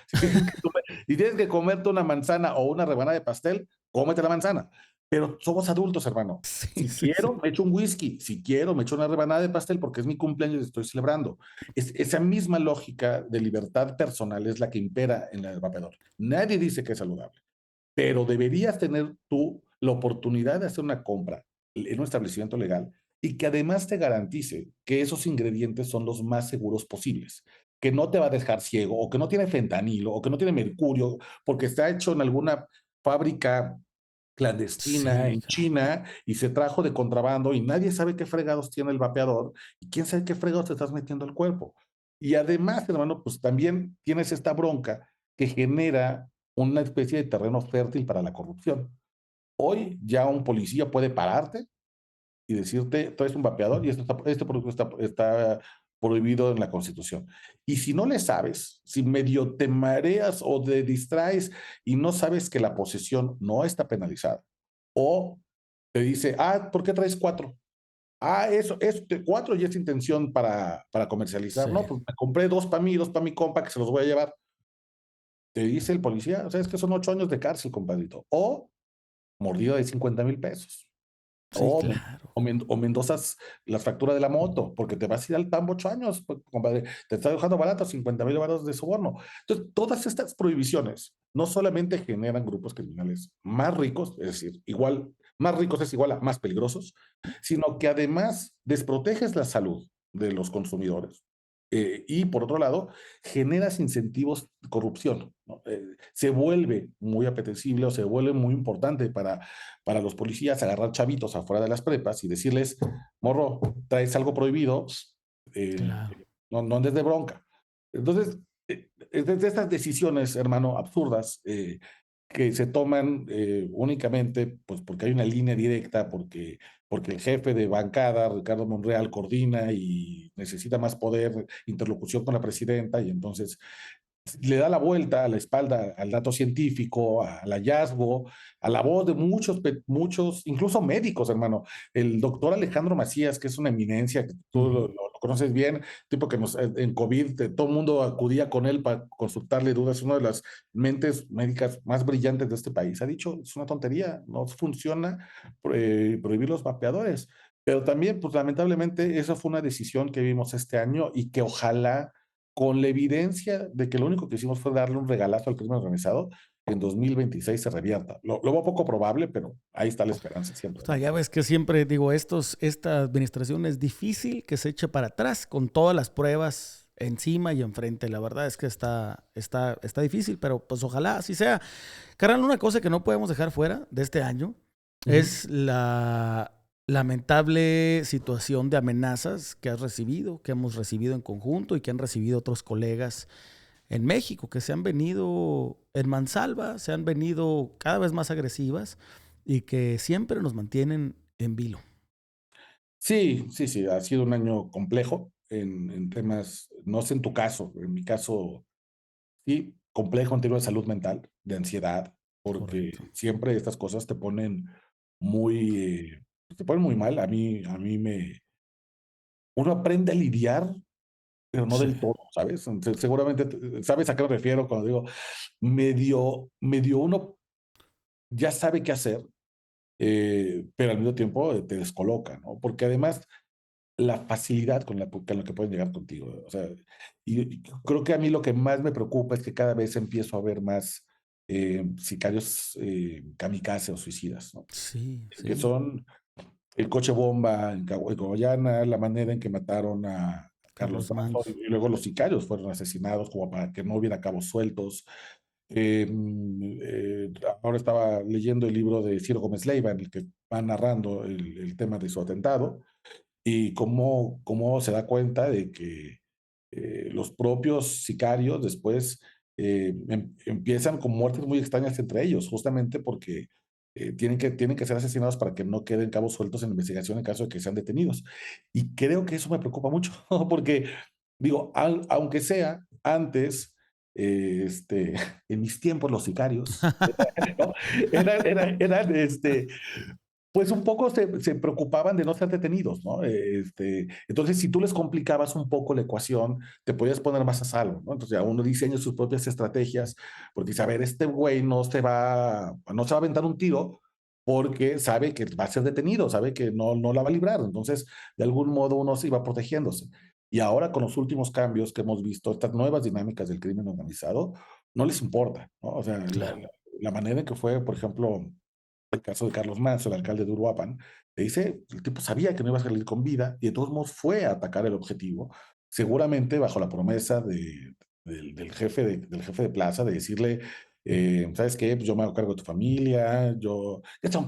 C: Si tienes que comerte una manzana o una rebanada de pastel, cómete la manzana. Pero somos adultos, hermano.
B: Sí,
C: Si
B: sí, sí.
C: quiero, me echo un whisky. Si quiero, me echo una rebanada de pastel porque es mi cumpleaños y estoy celebrando. Esa misma lógica de libertad personal es la que impera en el vapeador. Nadie dice que es saludable, pero deberías tener tú la oportunidad de hacer una compra en un establecimiento legal y que además te garantice que esos ingredientes son los más seguros posibles, que no te va a dejar ciego o que no tiene fentanilo o que no tiene mercurio porque está hecho en alguna fábrica clandestina
B: Sí,
C: en
B: caray.
C: China y se trajo de contrabando y nadie sabe qué fregados tiene el vapeador y quién sabe qué fregados te estás metiendo al cuerpo. Y además, hermano, pues también tienes esta bronca que genera una especie de terreno fértil para la corrupción. Hoy ya un policía puede pararte y decirte, tú eres un vapeador y este producto está prohibido en la Constitución. Y si no le sabes, si medio te mareas o te distraes y no sabes que la posesión no está penalizada, o te dice, ¿por qué traes 4? Eso, 4 ya es intención para comercializar.
B: Sí.
C: No, pues me compré 2 para mí, 2 para mi compa que se los voy a llevar. Te dice el policía, o sea, es que son 8 años de cárcel, compadrito. O mordida de 50,000 pesos.
B: Sí,
C: O,
B: claro.
C: o Mendozas la factura de la moto, porque te vas a ir al tambo 8 años, pues, compadre. Te está dejando barato 50,000 varos de soborno. Entonces, todas estas prohibiciones no solamente generan grupos criminales más ricos, es decir, igual, más ricos es igual a más peligrosos, sino que además desproteges la salud de los consumidores. Y por otro lado, generas incentivos de corrupción, ¿no? Se vuelve muy apetecible o se vuelve muy importante para los policías agarrar chavitos afuera de las prepas y decirles, morro, traes algo prohibido, eh,
B: Claro.
C: no andes de bronca. Entonces, desde estas decisiones, hermano, absurdas, que se toman únicamente pues porque hay una línea directa, porque el jefe de bancada, Ricardo Monreal, coordina y necesita más poder, interlocución con la presidenta, y entonces le da la vuelta a la espalda al dato científico, al hallazgo, a la voz de muchos, incluso médicos, hermano. El doctor Alejandro Macías, que es una eminencia, que tú
B: Ujú.
C: lo conoces bien, tipo que en COVID todo el mundo acudía con él para consultarle dudas, una de las mentes médicas más brillantes de este país. Ha dicho, es una tontería, no funciona prohibir los vapeadores. Pero también, pues lamentablemente, esa fue una decisión que vimos este año y que ojalá con la evidencia de que lo único que hicimos fue darle un regalazo al crimen organizado, en 2026 se revierta. Lo veo poco probable, pero ahí está la esperanza
B: O
C: siempre,
B: sea,
C: ¿no?
B: ya ves que siempre digo, esta administración es difícil que se eche para atrás con todas las pruebas encima y enfrente. La verdad es que está difícil, pero pues ojalá así sea. Carnal, una cosa que no podemos dejar fuera de este año
C: Ujú.
B: es la lamentable situación de amenazas que has recibido, que hemos recibido en conjunto y que han recibido otros colegas en México, que se han venido en mansalva, se han venido cada vez más agresivas y que siempre nos mantienen en vilo.
C: Sí, sí, sí, ha sido un año complejo en temas, no sé en tu caso, en mi caso, sí, complejo en términos de salud mental, de ansiedad,
B: Correcto.
C: porque siempre estas cosas muy, te ponen muy mal. A mí uno aprende a lidiar, pero no
B: Sí,
C: del todo, ¿sabes? Entonces, seguramente sabes a qué me refiero cuando digo, medio uno ya sabe qué hacer, pero al mismo tiempo te descoloca, ¿no? Porque además la facilidad con la que pueden llegar contigo, o sea, y creo que a mí lo que más me preocupa es que cada vez empiezo a ver más sicarios kamikaze o suicidas, ¿no?
B: sí,
C: Que
B: sí.
C: son el coche bomba en Cogollana, la manera en que mataron a Carlos
B: Carlos
C: Manson,
B: Manz.
C: y luego los sicarios fueron asesinados como para que no hubiera cabos sueltos. Ahora estaba leyendo el libro de Ciro Gómez Leiva, en el que va narrando el tema de su atentado y cómo se da cuenta de que los propios sicarios después empiezan con muertes muy extrañas entre ellos, justamente porque tienen que ser asesinados para que no queden cabos sueltos en la investigación en caso de que sean detenidos. Y creo que eso me preocupa mucho, porque digo, aunque sea antes, en mis tiempos los sicarios, ¿no? Eran pues un poco se preocupaban de no ser detenidos, ¿no? Entonces, si tú les complicabas un poco la ecuación, te podías poner más a salvo, ¿no? Entonces, ya uno diseña sus propias estrategias, porque dice, a ver, este güey no se va a aventar un tiro porque sabe que va a ser detenido, sabe que no la va a librar. Entonces, de algún modo uno se iba protegiéndose. Y ahora con los últimos cambios que hemos visto, estas nuevas dinámicas del crimen organizado, no les importa, ¿no? O sea,
B: Claro.
C: la manera en que fue, por ejemplo, el caso de Carlos Manso, el alcalde de Uruapan, le dice, el tipo sabía que no iba a salir con vida y de todos modos fue a atacar el objetivo, seguramente bajo la promesa del jefe de plaza de decirle, ¿sabes qué? Pues yo me hago cargo de tu familia,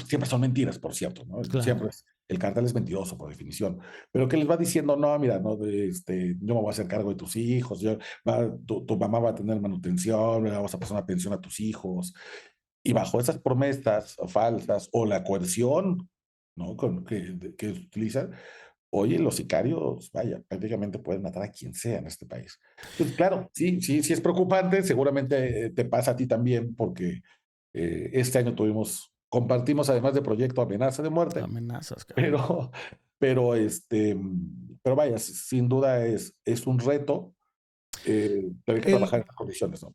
C: siempre son mentiras, por cierto, ¿no?
B: Claro.
C: El cartel es mentiroso por definición, pero que les va diciendo, no, mira, no, yo me voy a hacer cargo de tus hijos, tu mamá va a tener manutención, le vamos a pasar una pensión a tus hijos, y bajo esas promesas falsas o la coerción, ¿no? Que utilizan, oye, los sicarios, vaya, prácticamente pueden matar a quien sea en este país. Entonces, claro, sí, sí, sí es preocupante, seguramente te pasa a ti también, porque este año compartimos además de proyecto amenaza de muerte,
B: Amenazas, cabrón.
C: pero, pero vaya, sin duda es un reto, pero hay que
B: El,
C: trabajar en estas condiciones, ¿no?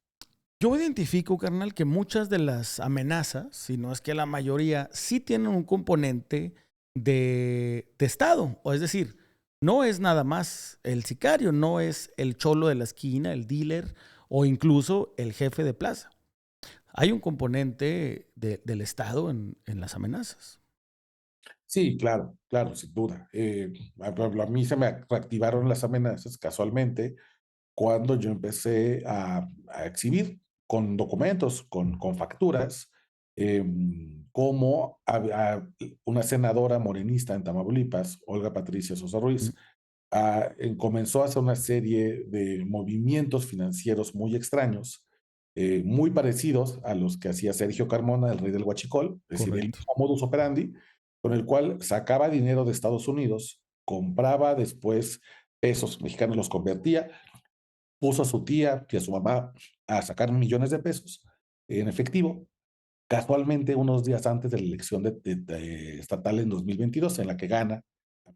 B: yo identifico, carnal, que muchas de las amenazas, si no es que la mayoría, sí tienen un componente de Estado. O es decir, no es nada más el sicario, no es el cholo de la esquina, el dealer o incluso el jefe de plaza. Hay un componente del Estado en las amenazas.
C: Sí, claro, claro, sin duda. A mí se me reactivaron las amenazas casualmente cuando yo empecé a exhibir con documentos, con facturas, como una senadora morenista en Tamaulipas, Olga Patricia Sosa
B: Mm.
C: Ruiz, comenzó a hacer una serie de movimientos financieros muy extraños, muy parecidos a los que hacía Sergio Carmona, el rey del huachicol, es decir, el
B: Correcto.
C: mismo modus operandi, con el cual sacaba dinero de Estados Unidos, compraba después pesos mexicanos, los convertía, puso a su tía y a su mamá a sacar millones de pesos en efectivo, casualmente unos días antes de la elección estatal en 2022, en la que gana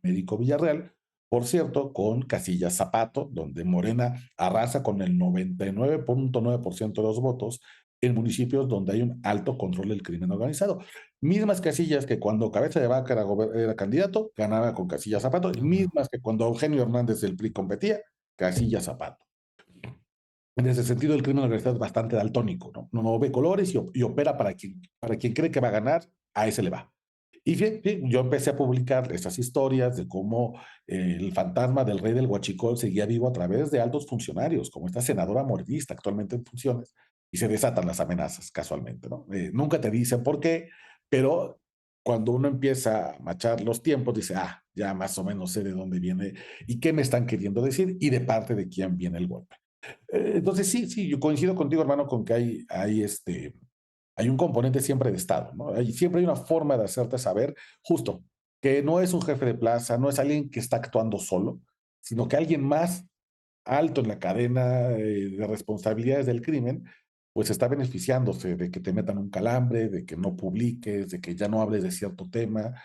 C: Américo Villarreal, por cierto, con Casillas Zapato, donde Morena arrasa con el 99.9% de los votos en municipios donde hay un alto control del crimen organizado. Mismas casillas que cuando Cabeza de Vaca era candidato, ganaba con Casillas Zapato, y
B: Ah, bueno.
C: mismas que cuando Eugenio Hernández del PRI competía, Casillas Zapato. En ese sentido, el crimen organizado es bastante daltónico, ¿no? No ve colores y opera para quien cree que va a ganar, a ese le va. Y yo empecé a publicar estas historias de cómo el fantasma del rey del huachicol seguía vivo a través de altos funcionarios, como esta senadora morenista actualmente en funciones, y se desatan las amenazas casualmente, ¿no? Nunca te dicen por qué, pero cuando uno empieza a machar los tiempos, dice, ya más o menos sé de dónde viene y qué me están queriendo decir y de parte de quién viene el golpe. Entonces, sí, yo coincido contigo, hermano, con que hay un componente siempre de Estado, ¿no? Siempre hay una forma de hacerte saber, justo, que no es un jefe de plaza, no es alguien que está actuando solo, sino que alguien más alto en la cadena de responsabilidades del crimen, pues está beneficiándose de que te metan un calambre, de que no publiques, de que ya no hables de cierto tema.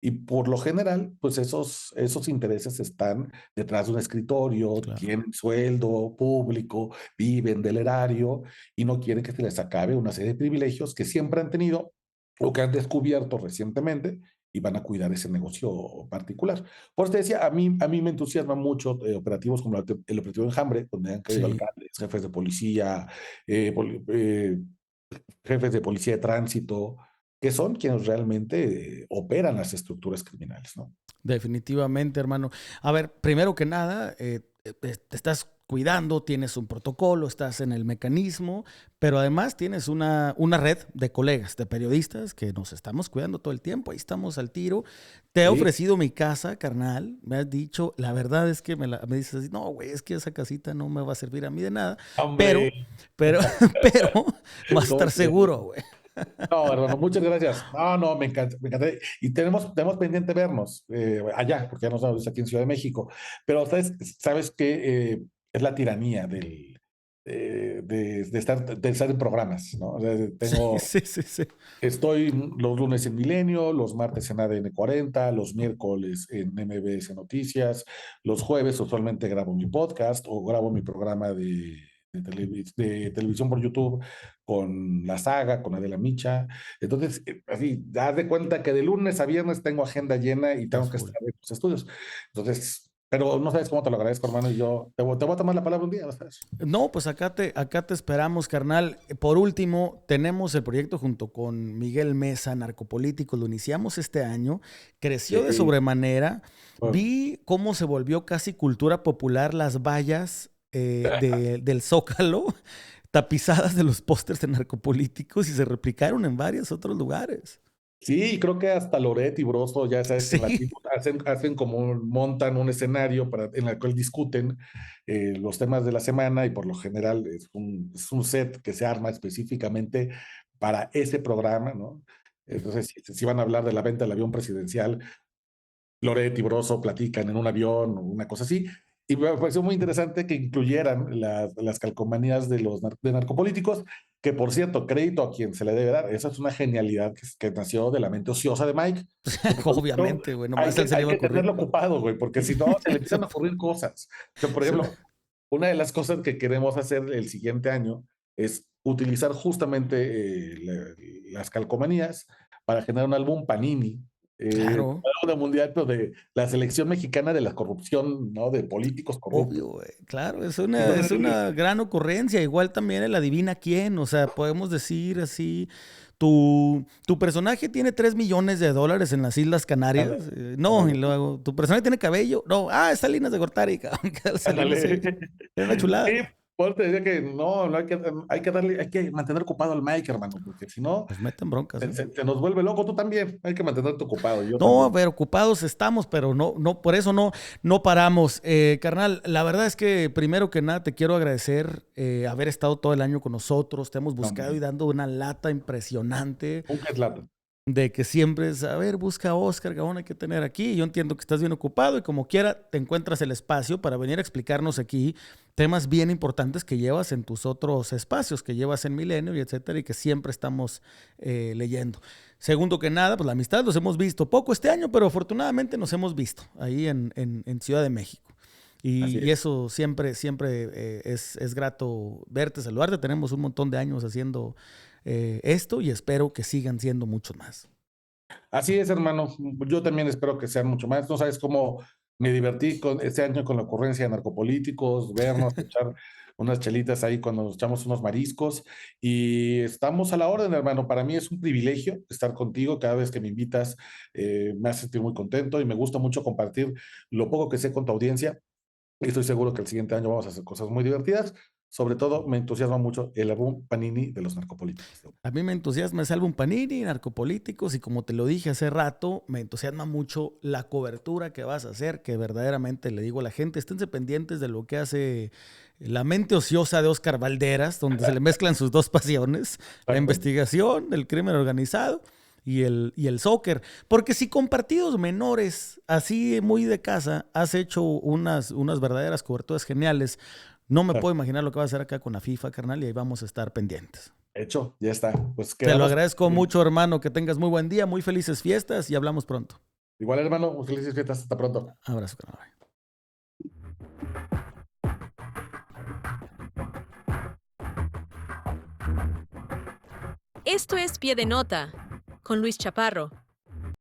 C: Y por lo general, pues esos intereses están detrás de un escritorio,
B: Claro.
C: tienen sueldo público, viven del erario y no quieren que se les acabe una serie de privilegios que siempre han tenido o que han descubierto recientemente y van a cuidar ese negocio particular. Por eso te decía, a mí me entusiasma mucho operativos como el operativo Enjambre, donde han caído
B: Sí.
C: alcaldes, jefes de policía, jefes de policía de tránsito, que son quienes realmente operan las estructuras criminales, ¿no?
B: Definitivamente, hermano. A ver, primero que nada, te estás cuidando, tienes un protocolo, estás en el mecanismo, pero además tienes una red de colegas, de periodistas que nos estamos cuidando todo el tiempo, ahí estamos al tiro. Te he
C: Sí,
B: ofrecido mi casa, carnal, me has dicho, la verdad es que me dices así, no, güey, es que esa casita no me va a servir a mí de nada, pero,
C: hombre,
B: pero, pero, vas a estar
C: ¿cómo
B: seguro,
C: crees?
B: güey.
C: No, hermano, muchas gracias. No, me encanta, me encanta. Y tenemos pendiente vernos allá, porque ya nos vemos aquí en Ciudad de México. Pero sabes que es la tiranía de estar en programas, ¿no? O sea,
B: Sí, sí, sí, sí.
C: estoy los lunes en Milenio, los martes en ADN 40, los miércoles en MBS Noticias, los jueves usualmente grabo mi podcast o grabo mi programa de televisión por YouTube con La Saga, con Adela Micha. Entonces, así, haz de cuenta que de lunes a viernes tengo agenda llena y tengo
B: Estás
C: que
B: full.
C: estar en los estudios. Entonces, pero no sabes cómo te lo agradezco, hermano, y yo te voy a tomar la palabra un día, ¿sabes?
B: No, pues acá te esperamos, carnal. Por último, tenemos el proyecto junto con Miguel Mesa, Narcopolíticos. Lo iniciamos este año. Creció de
C: Sí.
B: sobremanera.
C: Bueno,
B: Vi cómo se volvió casi cultura popular las vallas del Zócalo, tapizadas de los pósters de Narcopolíticos y se replicaron en varios otros lugares.
C: sí, creo que hasta Loret y Broso, ya sabes que en
B: Sí,
C: Latinos hacen como montan un escenario en el cual discuten los temas de la semana y por lo general es un set que se arma específicamente para ese programa, ¿no? Entonces, si van a hablar de la venta del avión presidencial, Loret y Broso platican en un avión o una cosa así. Y me pareció muy interesante que incluyeran las calcomanías de narcopolíticos, que por cierto, crédito a quien se le debe dar, esa es una genialidad que nació de la mente ociosa de Mike. Porque por ejemplo,
B: obviamente, güey.
C: hay
B: Nomás a él
C: que,
B: se le
C: hay
B: iba a
C: que
B: ocurrir.
C: tenerlo ocupado, güey, porque si no, se le empiezan a ocurrir cosas. O sea, por
B: Se le-
C: ejemplo, una de las cosas que queremos hacer el siguiente año es utilizar justamente las calcomanías para generar un álbum Panini,
B: Claro.
C: de mundial, pero de la selección mexicana de la corrupción, ¿no? De políticos corruptos.
B: Obvio, güey. Claro, es una
C: Entonces,
B: gran ocurrencia. Igual también el adivina quién. O sea, podemos decir así. Tu personaje tiene 3 millones de dólares en las Islas
C: ándale,
B: Canarias. No, y
C: ándale,
B: luego, tu personaje tiene cabello. No, es Salinas de Gortari, cabrón. Que Salinas
C: ándale.
B: era una
C: Sí,
B: chulada.
C: Por eso te decía que no, hay que mantener ocupado al Mike, hermano, porque si no,
B: Nos meten broncas, ¿eh?
C: se nos vuelve loco. Tú también, hay que mantenerte ocupado, yo
B: No,
C: también.
B: pero ocupados estamos, pero no, por eso no paramos. Carnal, la verdad es que primero que nada te quiero agradecer haber estado todo el año con nosotros. Te hemos
C: No,
B: buscado y
C: hombre,
B: dando una lata impresionante
C: nunca es lata.
B: de que siempre es, a ver, busca a Oscar Gaón, hay que tener aquí. Yo entiendo que estás bien ocupado y como quiera te encuentras el espacio para venir a explicarnos aquí temas bien importantes que llevas en tus otros espacios, que llevas en Milenio y etcétera, y que siempre estamos leyendo. Segundo que nada, pues la amistad los hemos visto poco este año, pero afortunadamente nos hemos visto ahí en Ciudad de México.
C: Así
B: Y
C: es.
B: eso siempre es grato verte, saludarte. Tenemos un montón de años haciendo esto y espero que sigan siendo muchos más.
C: Así es, hermano. Yo también espero que sean mucho más. No sabes cómo me divertí con este año con la ocurrencia de narcopolíticos, vernos, echar unas chelitas ahí cuando nos echamos unos mariscos. Y estamos a la orden, hermano. Para mí es un privilegio estar contigo. Cada vez que me invitas, me hace sentir muy contento y me gusta mucho compartir lo poco que sé con tu audiencia. Y estoy seguro que el siguiente año vamos a hacer cosas muy divertidas. Sobre todo, me entusiasma mucho el álbum Panini de los narcopolíticos.
B: A mí me entusiasma ese álbum Panini, Narcopolíticos, y como te lo dije hace rato, me entusiasma mucho la cobertura que vas a hacer, que verdaderamente le digo a la gente, esténse pendientes de lo que hace la mente ociosa de Oscar Valderas, donde se le mezclan sus dos pasiones, la
C: Exacto.
B: investigación, el crimen organizado y el soccer. Porque si con partidos menores, así muy de casa, has hecho unas verdaderas coberturas geniales, no me puedo imaginar lo que va a hacer acá con la FIFA, carnal, y ahí vamos a estar pendientes.
C: Hecho, ya está. Pues
B: Te lo
C: quedamos.
B: agradezco mucho, hermano. Que tengas muy buen día, muy felices fiestas y hablamos pronto.
C: Igual, hermano, felices fiestas. Hasta pronto.
B: Abrazo, carnal.
A: Esto es Pie de Nota con Luis Chaparro.